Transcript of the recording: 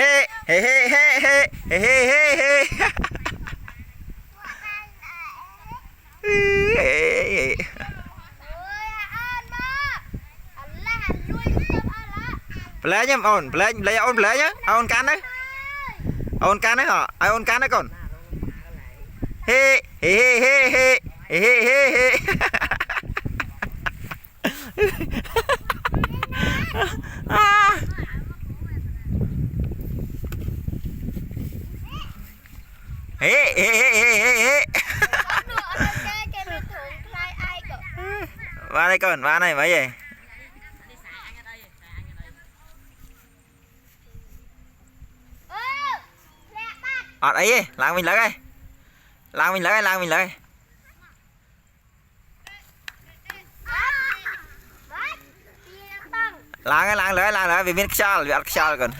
hê hê hê hê hê hê hê hê hê play nhá ôn play lấy ôn play nhá ôn can đấy hả ai ôn can đấy còn hê hê hê hê hê hê hê hê hê hê hê hê hê vào đây con vào này mấy gì ở đấy làng mình lấy đây làng mình lấy đây làng mình lấy làng lấy vì biết sao còn